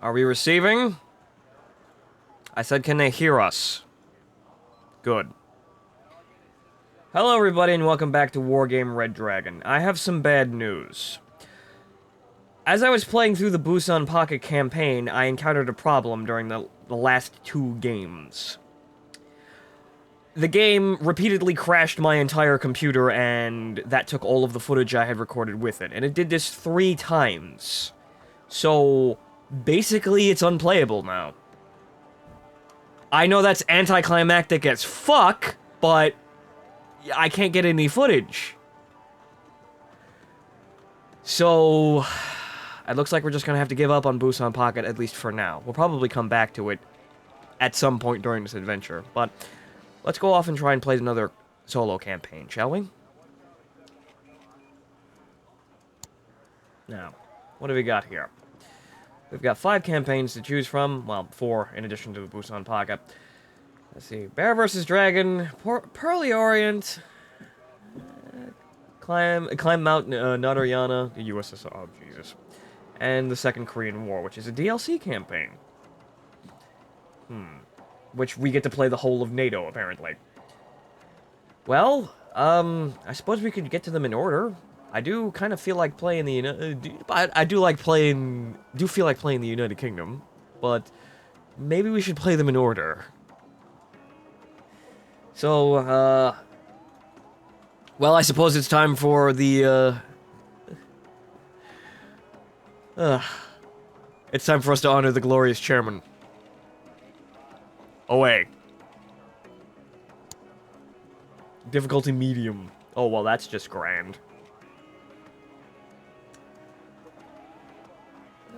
Are we receiving? I said, can they hear us? Good. Hello, everybody, and welcome back to Wargame Red Dragon. I have some bad news. As I was playing through the Busan Pocket campaign, I encountered a problem during the last 2 games. The game repeatedly crashed my entire computer, and that took all of the footage I had recorded with it. And it did this 3 times. So, basically, it's unplayable now. I know that's anticlimactic as fuck, but I can't get any footage. So, it looks like we're just gonna have to give up on Busan Pocket, at least for now. We'll probably come back to it at some point during this adventure, but let's go off and try and play another solo campaign, shall we? Now, what do we got here? We've got 5 campaigns to choose from. Well, 4 in addition to the Busan Pocket. Let's see. Bear vs. Dragon. Pearly Orient. Climb Mount Nadariyana. The USSR. Oh, Jesus. And the Second Korean War, which is a DLC campaign. Which we get to play the whole of NATO, apparently. Well, I suppose we could get to them in order. I do kind of feel like playing the I do feel like playing the United Kingdom, but maybe we should play them in order. So, well, I suppose it's time for the, it's time for us to honor the glorious chairman. Away. Difficulty medium. Oh, well, that's just grand.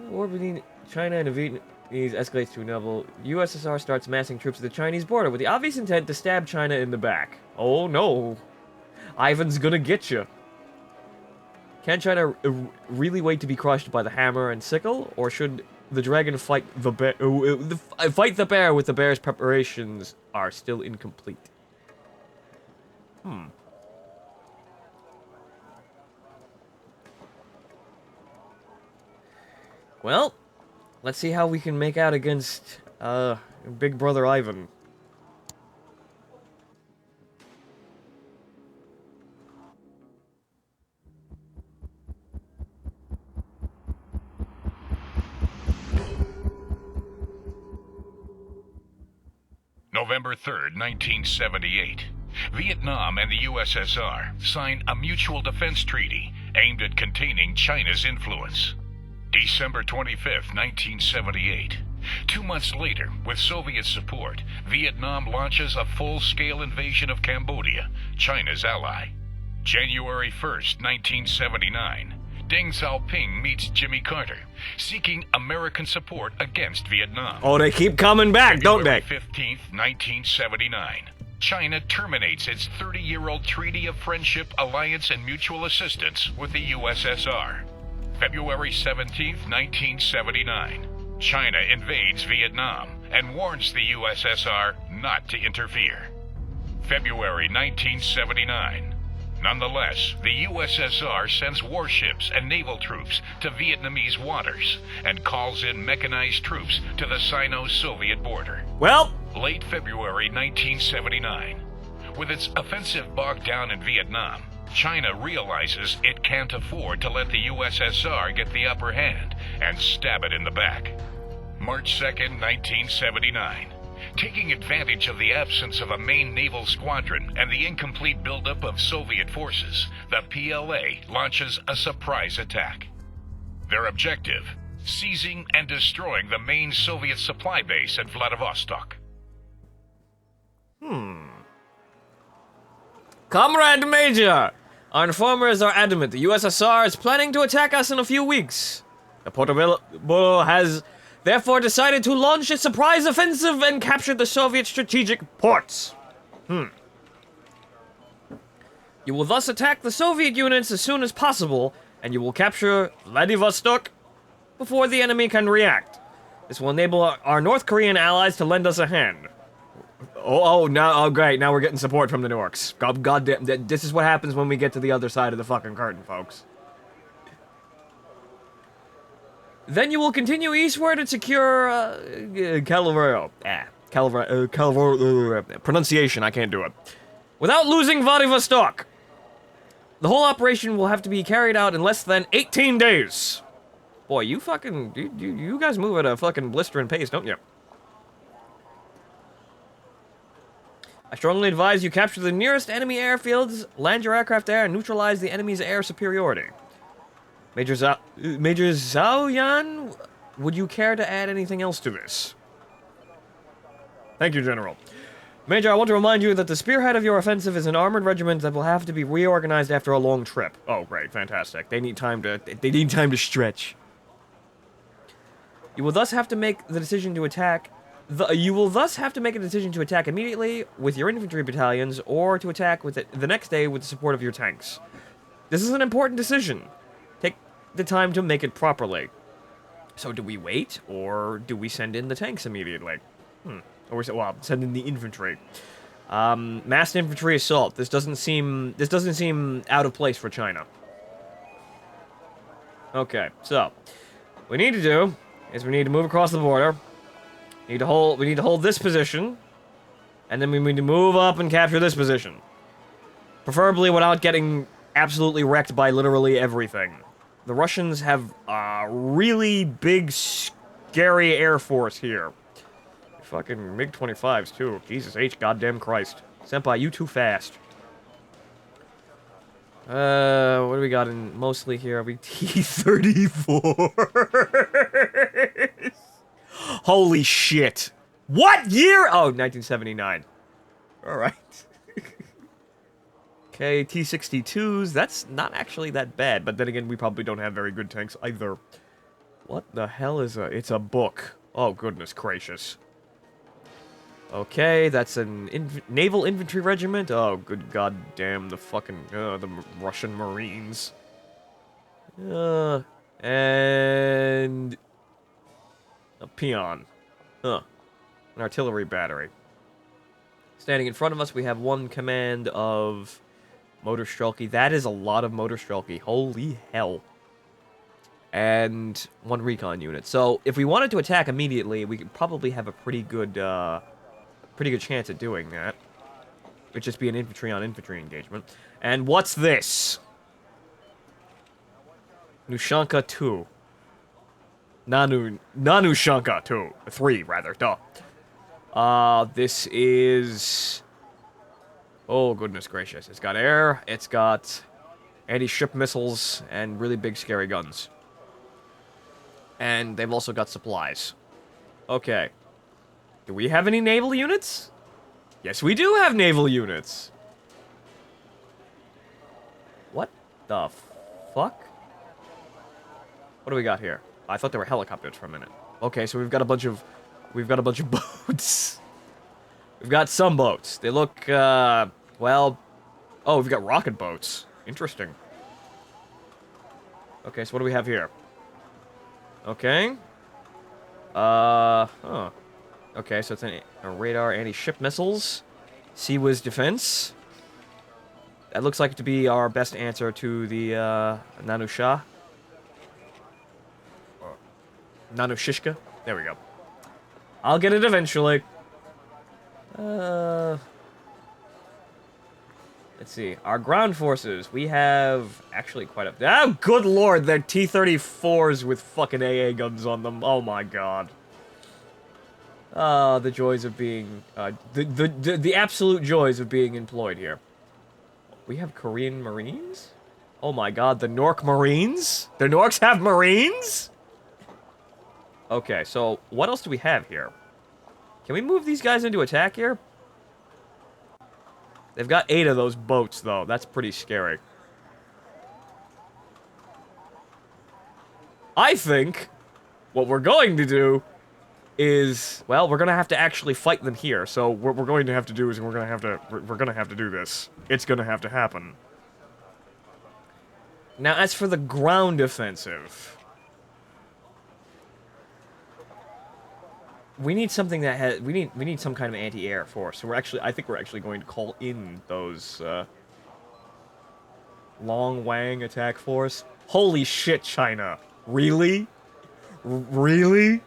War between China and the Vietnamese escalates to a level. USSR starts massing troops at the Chinese border with the obvious intent to stab China in the back. Oh no. Ivan's gonna get you. Can China really wait to be crushed by the hammer and sickle? Or should the dragon fight the bear? Fight the bear with the bear's preparations are still incomplete. Well, let's see how we can make out against, Big Brother Ivan. November 3rd, 1978. Vietnam and the USSR signed a mutual defense treaty aimed at containing China's influence. December 25th, 1978. 2 months later, with Soviet support, Vietnam launches a full-scale invasion of Cambodia, China's ally. January 1st, 1979. Deng Xiaoping meets Jimmy Carter, seeking American support against Vietnam. Oh, they keep coming back, don't they? February 15th, 1979. China terminates its 30-year-old Treaty of Friendship, Alliance, and Mutual Assistance with the USSR. February 17th, 1979. China invades Vietnam and warns the USSR not to interfere. February 1979. Nonetheless, the USSR sends warships and naval troops to Vietnamese waters and calls in mechanized troops to the Sino-Soviet border. Well, Late February 1979. With its offensive bogged down in Vietnam, China realizes it can't afford to let the USSR get the upper hand and stab it in the back. March 2nd, 1979. Taking advantage of the absence of a main naval squadron and the incomplete buildup of Soviet forces, the PLA launches a surprise attack. Their objective, seizing and destroying the main Soviet supply base at Vladivostok. Comrade Major! Our informers are adamant the USSR is planning to attack us in a few weeks. The Portobello has therefore decided to launch a surprise offensive and capture the Soviet strategic ports. You will thus attack the Soviet units as soon as possible, and you will capture Vladivostok before the enemy can react. This will enable our North Korean allies to lend us a hand. Oh, great, now we're getting support from the Norks. God damn, this is what happens when we get to the other side of the fucking curtain, folks. Then you will continue eastward and secure Calavero. Calavero. Pronunciation, I can't do it. Without losing Vladivostok. The whole operation will have to be carried out in less than 18 days. Boy, you fucking... You guys move at a fucking blistering pace, don't you? I strongly advise you capture the nearest enemy airfields, land your aircraft there, and neutralize the enemy's air superiority. Major Zhaoyan, would you care to add anything else to this? Thank you, General. Major, I want to remind you that the spearhead of your offensive is an armored regiment that will have to be reorganized after a long trip. Oh, great, fantastic. They need time to stretch. You will thus have to make the decision to attack. You will thus have to make a decision to attack immediately with your infantry battalions, or to attack with the next day with the support of your tanks. This is an important decision. Take the time to make it properly. So, do we wait, or do we send in the tanks immediately? Or send in the infantry. Massed infantry assault. This doesn't seem out of place for China. Okay, so what we need to do is we need to move across the border. We need to hold this position, and then we need to move up and capture this position. Preferably without getting absolutely wrecked by literally everything. The Russians have a really big, scary air force here. Fucking MiG-25s, too. Jesus H. Goddamn Christ. Senpai, you too fast. What do we got in mostly here? Are we T-34s? Holy shit. What year? Oh, 1979. Alright. Okay, T-62s. That's not actually that bad, but then again, we probably don't have very good tanks either. What the hell is it's a book. Oh, goodness gracious. Okay, that's an naval infantry regiment. Oh, good goddamn, the fucking, the Russian Marines. And a peon. An artillery battery. Standing in front of us, we have one command of motor strelky. That is a lot of motor strelky. Holy hell. And one recon unit. So, if we wanted to attack immediately, we could probably have a pretty good chance at doing that. It'd just be an infantry-on-infantry engagement. And what's this? Nushanka 2. Nanushanka 2. 3, rather. Duh. This is... Oh, goodness gracious. It's got air, it's got anti-ship missiles, and really big, scary guns. And they've also got supplies. Okay. Do we have any naval units? Yes, we do have naval units. What the fuck? What do we got here? I thought they were helicopters for a minute. Okay, so we've got a bunch of boats. We've got some boats. They look well, oh, we've got rocket boats. Interesting. Okay, so what do we have here? Okay. Okay, so it's a radar, anti-ship missiles, Sea-Whiz defense. That looks like to be our best answer to the Nanushka. Nanushishka. There we go. I'll get it eventually. Let's see. Our ground forces. We have actually quite a... Oh, good lord! They're T-34s with fucking AA guns on them. Oh my god. The joys of being... the absolute joys of being employed here. We have Korean Marines? Oh my god, the Nork Marines? The Norks have Marines? Okay, so what else do we have here? Can we move these guys into attack here? They've got 8 of those boats, though. That's pretty scary. I think what we're going to do is, well, we're gonna have to actually fight them here. So what we're going to have to do is we're gonna have to do this. It's gonna have to happen. Now, as for the ground offensive, we need something that has we need some kind of anti-air force. So I think we're actually going to call in those Long Wang attack force. Holy shit, China! Really? Really?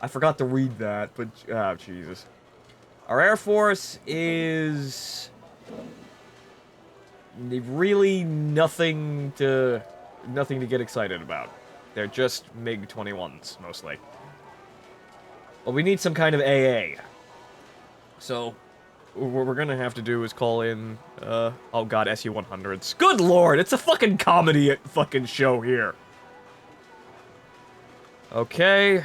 I forgot to read that, but... Oh, Jesus. Our Air Force is... really nothing to get excited about. They're just MiG-21s, mostly. Well, we need some kind of AA. So, what we're gonna have to do is call in, oh god, SU-100s. Good lord, it's a fucking comedy fucking show here. Okay.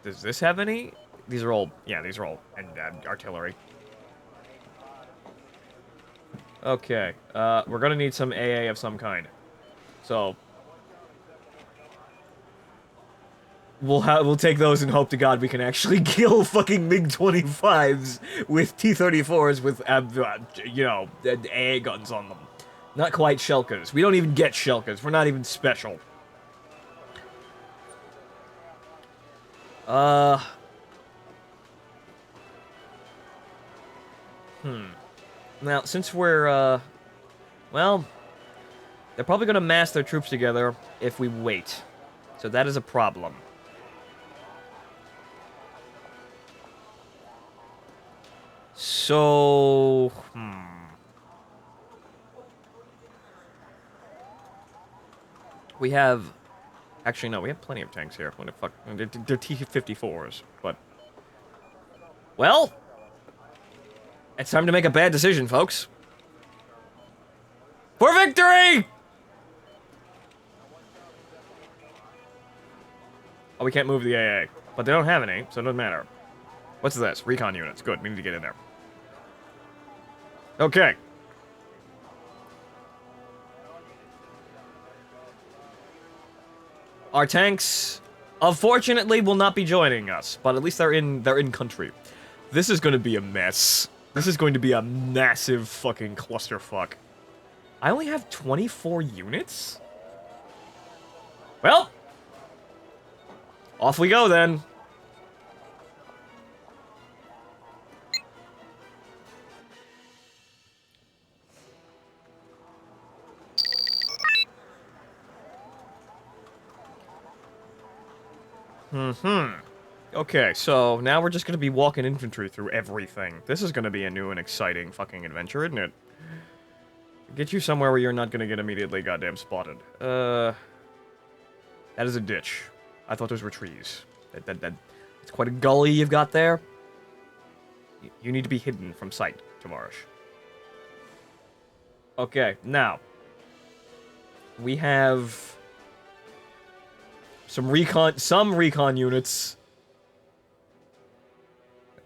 Does this have any? These are all, yeah, these are all, and artillery. Okay, we're gonna need some AA of some kind. So, we'll take those and hope to God we can actually kill fucking MiG-25s with T-34s with, you know, AA guns on them. Not quite Shelkers. We don't even get Shelkers. We're not even special. Now, since we're, well, they're probably gonna mass their troops together if we wait. So that is a problem. So, we have... Actually, no, we have plenty of tanks here. What the fuck? They're T-54s, but... Well... It's time to make a bad decision, folks. For victory! Oh, we can't move the AA. But they don't have any, so it doesn't matter. What's this? Recon units. Good, we need to get in there. Okay. Our tanks, unfortunately, will not be joining us, but at least they're in country. This is going to be a mess. This is going to be a massive fucking clusterfuck. I only have 24 units? Well, off we go then. Okay, so now we're just gonna be walking infantry through everything. This is gonna be a new and exciting fucking adventure, isn't it? Get you somewhere where you're not gonna get immediately goddamn spotted. That is a ditch. I thought those were trees. It's quite a gully you've got there. You need to be hidden from sight, Tamarish. Okay, now. We have... some recon units.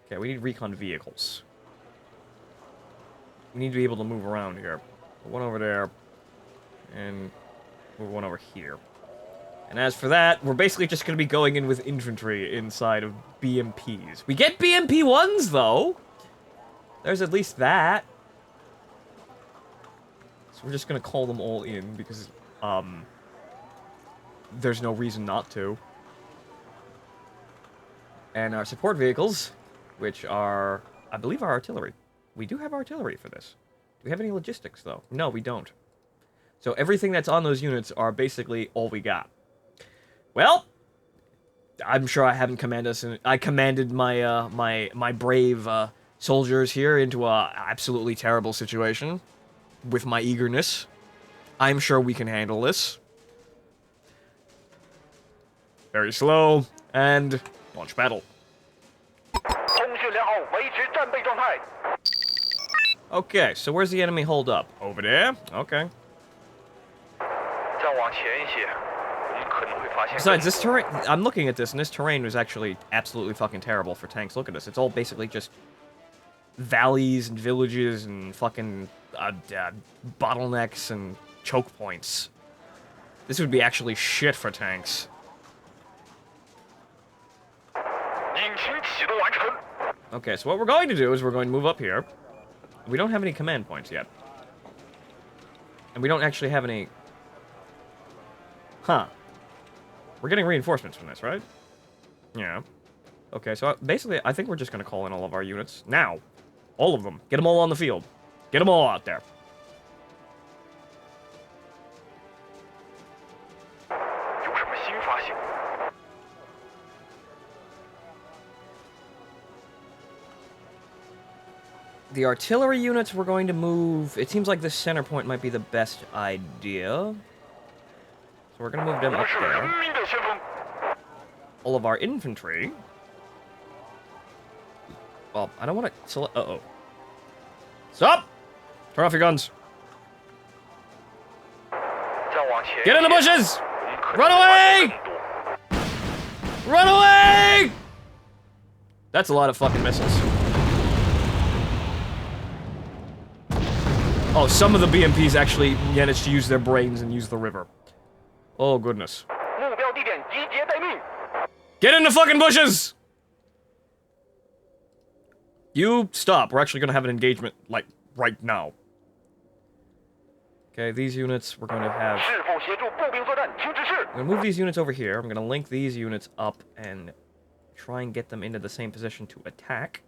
Okay, we need recon vehicles. We need to be able to move around here. One over there, and move one over here. And as for that, we're basically just going to be going in with infantry inside of BMPs. We get BMP-1s, though! There's at least that. So we're just going to call them all in, because, there's no reason not to. And our support vehicles, which are, I believe, our artillery. We do have artillery for this. Do we have any logistics, though? No, we don't. So everything that's on those units are basically all we got. Well, I'm sure I haven't commanded us. I commanded my my brave soldiers here into a absolutely terrible situation with my eagerness. I'm sure we can handle this. Very slow, and launch battle. Okay, so where's the enemy hold up? Over there? Okay. Besides, this terrain, I'm looking at this, and this terrain was actually absolutely fucking terrible for tanks. Look at this. It's all basically just valleys and villages and fucking bottlenecks and choke points. This would be actually shit for tanks. Okay, so what we're going to do is we're going to move up here. We don't have any command points yet. And we don't actually have any... Huh. We're getting reinforcements from this, right? Yeah. Okay, so basically, I think we're just going to call in all of our units. Now. All of them. Get them all on the field. Get them all out there. The artillery units we're going to move... It seems like the center point might be the best idea. So we're going to move them up there. All of our infantry... Well, I don't want to select... Uh-oh. Stop! Turn off your guns. Get in the bushes! Run away! Run away! That's a lot of fucking missiles. Oh, some of the BMPs actually managed to use their brains and use the river. Oh, goodness. Get in the fucking bushes! You stop. We're actually going to have an engagement, like, right now. Okay, these units we're going to have... I'm going to move these units over here. I'm going to link these units up and try and get them into the same position to attack.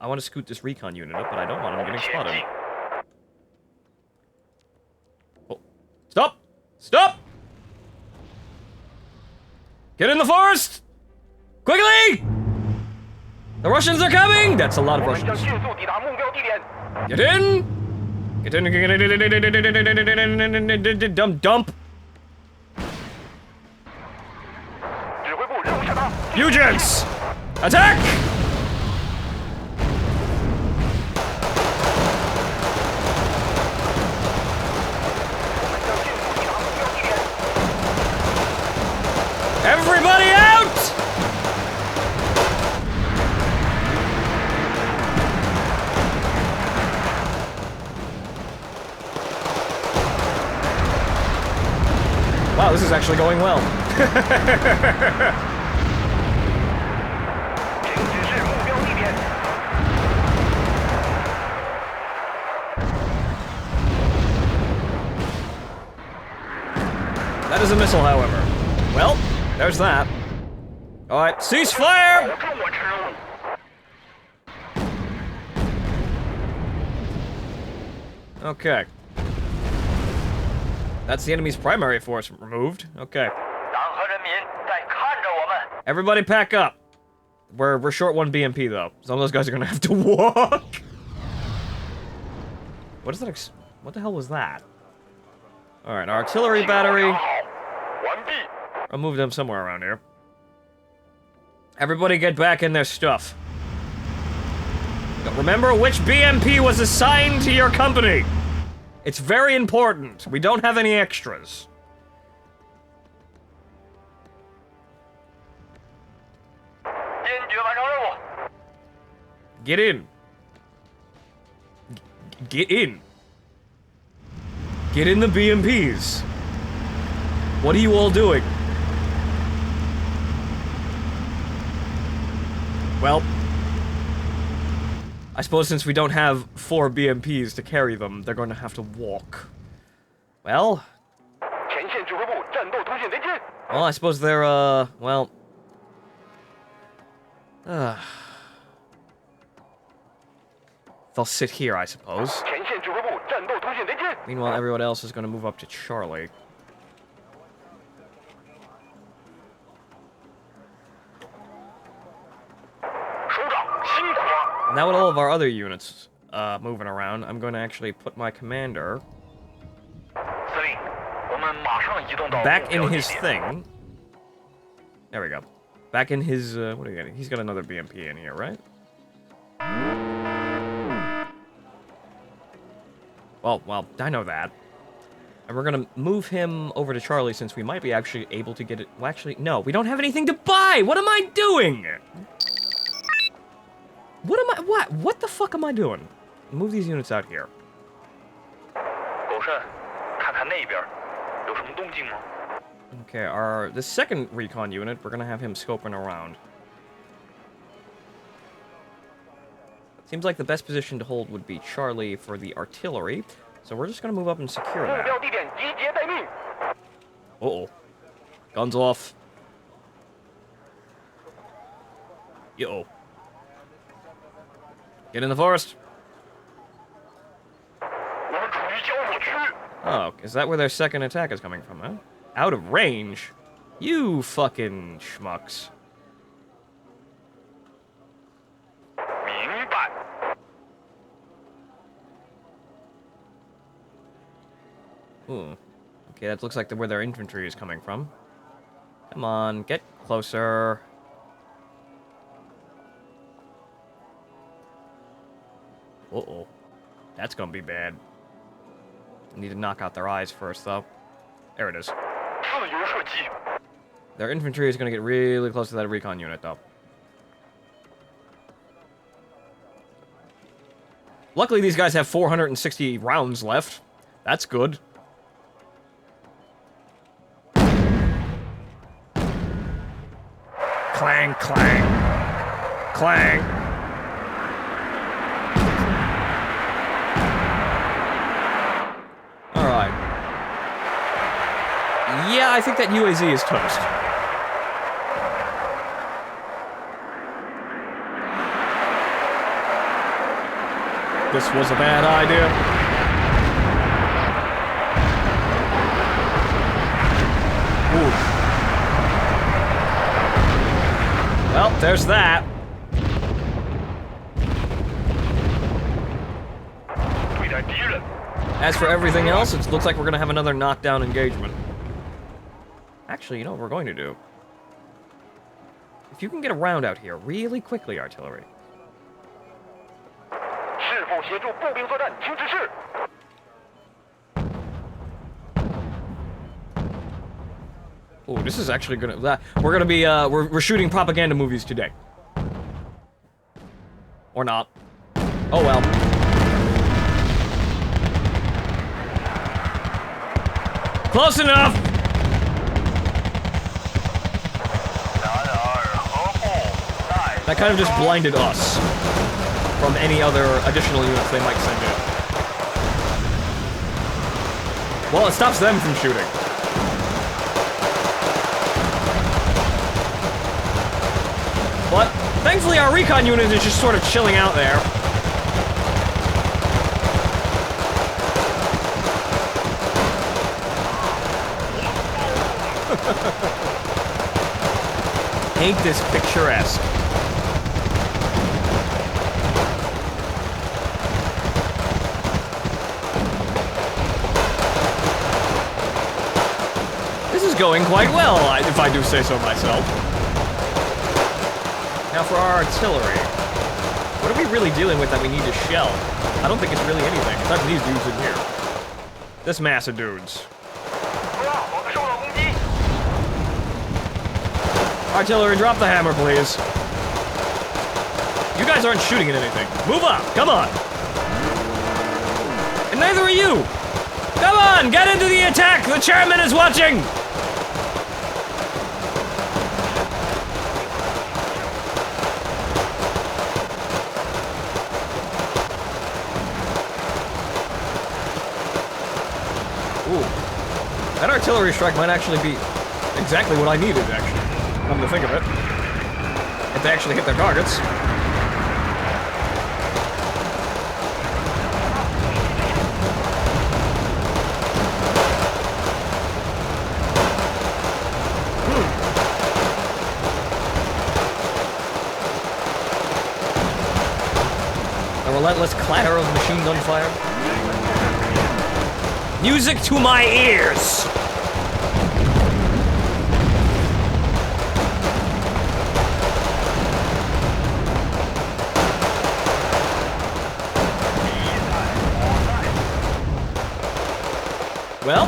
I want to scoot this recon unit up, but I don't want him getting spotted. Oh. Stop! Stop! Get in the forest! Quickly! The Russians are coming! That's a lot of Russians. Get in! Get in! Dump! Fugits! Attack! Everybody out! Wow, this is actually going well. That is a missile, however. Well, there's that. Alright, cease fire! Okay. That's the enemy's primary force removed. Okay. Everybody pack up. We're short one BMP, though. Some of those guys are gonna have to walk. What is that? What the hell was that? Alright, artillery battery. I'll move them somewhere around here. Everybody get back in their stuff. Remember which BMP was assigned to your company. It's very important. We don't have any extras. Get in. Get in. Get in the BMPs. What are you all doing? Well, I suppose since we don't have 4 BMPs to carry them, they're going to have to walk. Well... Well, I suppose they're, well... They'll sit here, I suppose. Meanwhile, everyone else is going to move up to Charlie. Now with all of our other units moving around, I'm going to actually put my commander back in his thing. There we go. Back in his, what are you getting? He's got another BMP in here, right? Well, I know that. And we're going to move him over to Charlie since we might be actually able to get it. Well, actually, no, we don't have anything to buy! What am I doing? What the fuck am I doing? Move these units out here. Okay, the second recon unit, we're gonna have him scoping around. Seems like the best position to hold would be Charlie for the artillery, so we're just gonna move up and secure that. Uh-oh. Guns off. Yo. Get in the forest. Oh, is that where their second attack is coming from, huh? Out of range? You fucking schmucks. Ooh. Okay, that looks like where their infantry is coming from. Come on, get closer. Uh-oh. That's gonna be bad. I need to knock out their eyes first, though. There it is. Their infantry is gonna get really close to that recon unit, though. Luckily, these guys have 460 rounds left. That's good. Clang, clang. Clang. Alright. Yeah, I think that UAZ is toast. This was a bad idea. Ooh. Well, there's that. As for everything else, it looks like we're gonna have another knockdown engagement. Actually, you know what we're going to do? If you can get around out here really quickly, artillery. Oh, this is actually gonna... we're gonna be, we're shooting propaganda movies today. Or not. Oh well. Close enough! That kind of just blinded us from any other additional units they might send in. Well, it stops them from shooting. But, thankfully our recon unit is just sort of chilling out there. Ain't this picturesque? This is going quite well, if I do say so myself. Now for our artillery. What are we really dealing with that we need to shell? I don't think it's really anything, except these dudes in here. This mass of dudes. Artillery, drop the hammer, please. You guys aren't shooting at anything. Move up, come on. And neither are you. Come on, get into the attack. The chairman is watching. Ooh. That artillery strike might actually be exactly what I needed, actually. Come to think of it. If they actually hit their targets. A relentless clatter of machine gun fire. Music to my ears! Well.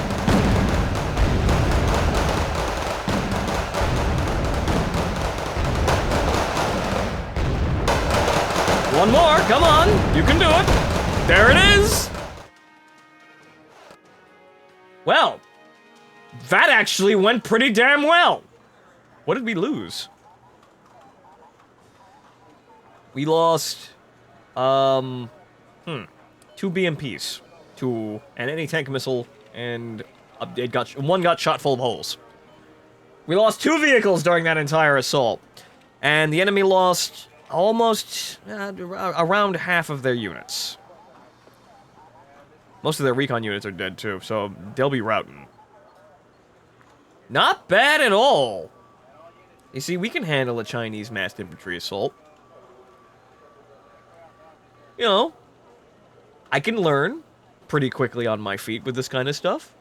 One more, come on, you can do it. There it is. Well, that actually went pretty damn well. What did we lose? We lost, 2 BMPs to an anti-tank missile, and one got shot full of holes. We lost 2 vehicles during that entire assault, and the enemy lost almost around half of their units. Most of their recon units are dead too, so they'll be routing. Not bad at all. You see, we can handle a Chinese massed infantry assault. You know, I can learn pretty quickly on my feet with this kind of stuff.